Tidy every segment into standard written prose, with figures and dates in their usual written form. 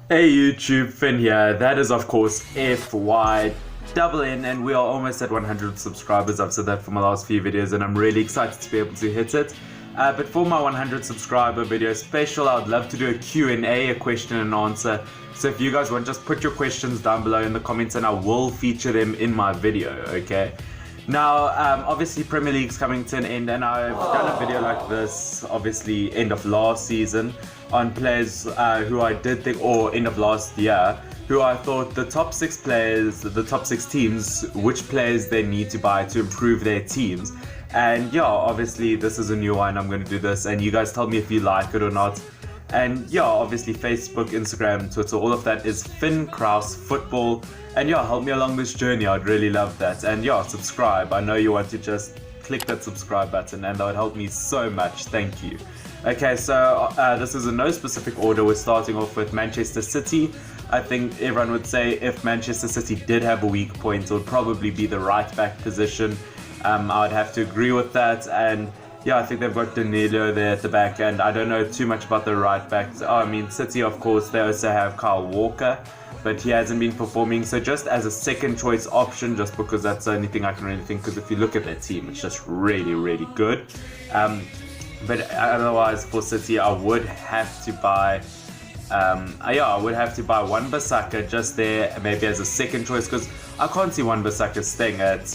Hey YouTube, Finn here. That is of course FYNN, and we are almost at 100 subscribers. I've said that for my last few videos and I'm really excited to be able to hit it. But for my 100 subscriber video special, I'd love to do a Q&A, a question and answer. So if you guys want, just put your questions down below in the comments and I will feature them in my video, okay? Now, obviously Premier League's coming to an end and I've done a video like this, obviously end of last season, on players who I did think, or end of last year, who I thought the top 6 players, the top 6 teams, which players they need to buy to improve their teams. And yeah, obviously this is a new one, I'm going to do this and you guys tell me if you like it or not. And yeah, obviously Facebook, Instagram, Twitter, all of that is Finn Kraus Football. And yeah, help me along this journey, I'd really love that. And yeah, subscribe. I know you want to just click that subscribe button and that would help me so much, thank you. Okay, so this is in no specific order. We're starting off with Manchester City. I think everyone would say if Manchester City did have a weak point, it would probably be the right back position. I would have to agree with that. And yeah, I think they've got Danilo there at the back, and I don't know too much about the right backs. Oh, I mean, City, of course, they also have Kyle Walker, but he hasn't been performing. So just as a second choice option, just because that's the only thing I can really think, because if you look at their team, it's just really, really good. But otherwise for City, I would have to buy I would have to buy Wan-Bissaka just there, maybe as a second choice, because I can't see Wan-Bissaka staying at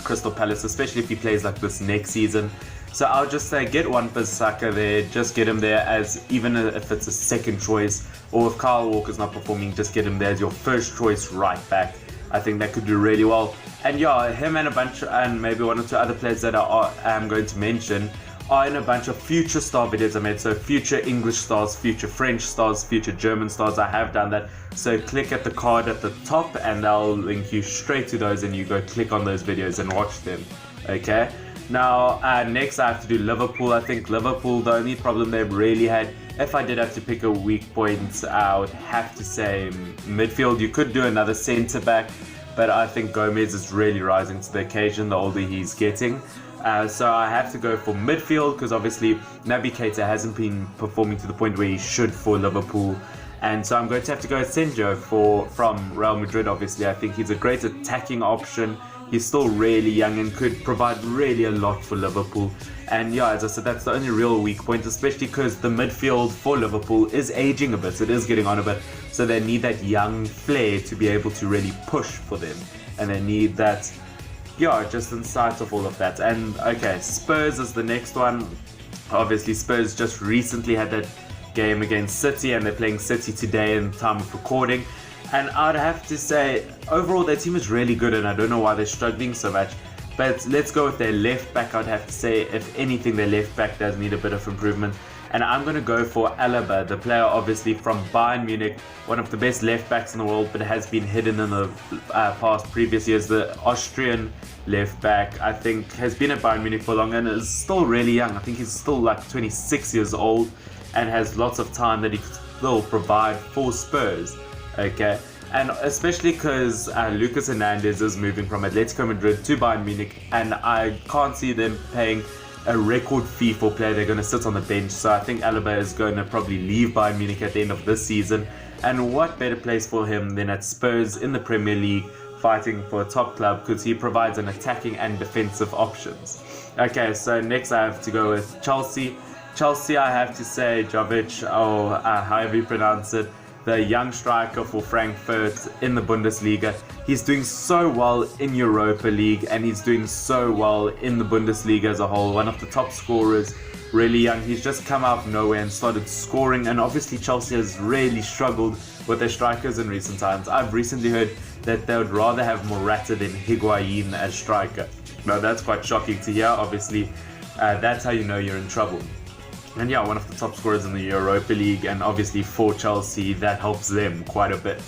Crystal Palace, especially if he plays like this next season. So I'll just say get Wan-Bissaka there, just get him there as, even if it's a second choice, or if Kyle Walker's not performing, just get him there as your first choice right back. I think that could do really well. And yeah, him and a bunch, and maybe one or two other players that I'm going to mention, are in a bunch of future star videos I made. So future English stars, future French stars, future German stars. I have done that. So click at the card at the top and they'll link you straight to those and you go click on those videos and watch them. Okay. Now next I have to do Liverpool. I think Liverpool, the only problem they've really had, if I did have to pick a weak point, I would have to say midfield. You could do another centre back, but I think Gomez is really rising to the occasion the older he's getting. So I have to go for midfield because obviously Naby Keita hasn't been performing to the point where he should for Liverpool, and so I'm going to have to go Senjo from Real Madrid. Obviously I think he's a great attacking option. He's still really young and could provide really a lot for Liverpool. And yeah, as I said, that's the only real weak point, especially because the midfield for Liverpool is aging a bit. It is getting on a bit, so they need that young flair to be able to really push for them, and they need that. Yeah, just in sight of all of that. And okay, Spurs is the next one. Obviously Spurs just recently had that game against City and they're playing City today in time of recording. And I'd have to say overall their team is really good and I don't know why they're struggling so much. But let's go with their left back. I'd have to say if anything their left back does need a bit of improvement. And I'm going to go for Alaba, the player obviously from Bayern Munich, one of the best left backs in the world, but has been hidden in the past previous years. The Austrian left back, I think, has been at Bayern Munich for long and is still really young. I think he's still like 26 years old and has lots of time that he could still provide for Spurs. Okay, and especially because Lucas Hernandez is moving from Atletico Madrid to Bayern Munich, and I can't see them paying a record fee for a player. They're going to sit on the bench, so I think Alaba is going to probably leave Bayern Munich at the end of this season. And what better place for him than at Spurs in the Premier League, fighting for a top club, because he provides an attacking and defensive options. Okay, so next I have to go with Chelsea. Chelsea, I have to say Jovic, or however you pronounce it, the young striker for Frankfurt in the Bundesliga. He's doing so well in Europa League and he's doing so well in the Bundesliga as a whole. One of the top scorers, really young. He's just come out of nowhere and started scoring, and obviously Chelsea has really struggled with their strikers in recent times. I've recently heard that they would rather have Morata than Higuain as striker. Now that's quite shocking to hear. Obviously that's how you know you're in trouble. And yeah, one of the top scorers in the Europa League, and obviously for Chelsea that helps them quite a bit.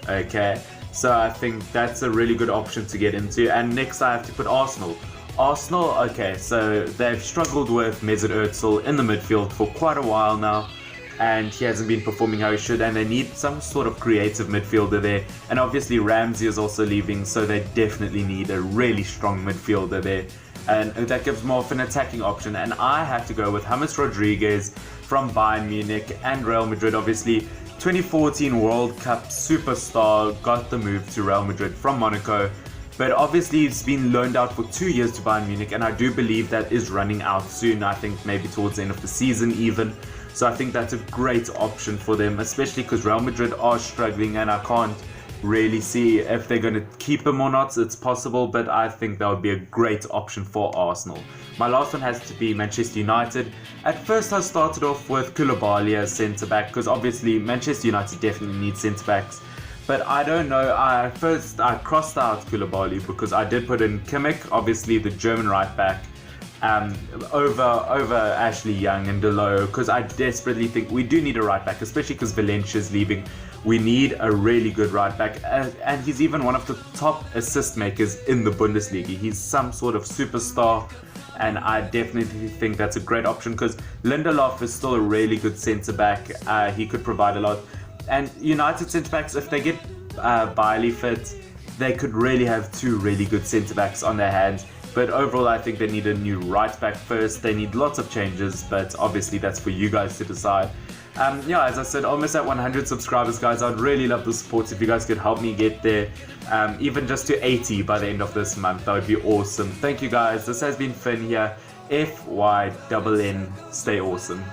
Okay, so I think that's a really good option to get into. And next I have to put Arsenal. Arsenal, okay, so they've struggled with Mesut Ozil in the midfield for quite a while now, and he hasn't been performing how he should, and they need some sort of creative midfielder there. And obviously Ramsey is also leaving, so they definitely need a really strong midfielder there, and that gives more of an attacking option. And I have to go with James Rodriguez from Bayern Munich and Real Madrid. Obviously 2014 World Cup superstar, got the move to Real Madrid from Monaco. But obviously he's been loaned out for 2 years to Bayern Munich, and I do believe that is running out soon. I think maybe towards the end of the season even. So I think that's a great option for them, especially because Real Madrid are struggling, and I can't really see if they're going to keep him or not. It's possible, but I think that would be a great option for Arsenal. My last one has to be Manchester United. At first I started off with Koulibaly as centre-back, because obviously Manchester United definitely needs centre-backs. But I don't know, I crossed out Koulibaly because I did put in Kimmich, obviously the German right back, over Ashley Young and Delo, because I desperately think we do need a right back, especially because Valencia is leaving. We need a really good right back, and he's even one of the top assist makers in the Bundesliga. He's some sort of superstar, and I definitely think that's a great option because Lindelof is still a really good centre back. He could provide a lot. And United centre-backs, if they get Bailey fit, they could really have 2 really good centre-backs on their hands. But overall, I think they need a new right-back first. They need lots of changes, but obviously that's for you guys to decide. As I said, almost at 100 subscribers, guys. I'd really love the support if you guys could help me get there. Even just to 80 by the end of this month, that would be awesome. Thank you, guys. This has been Finn here. FYNN. Stay awesome.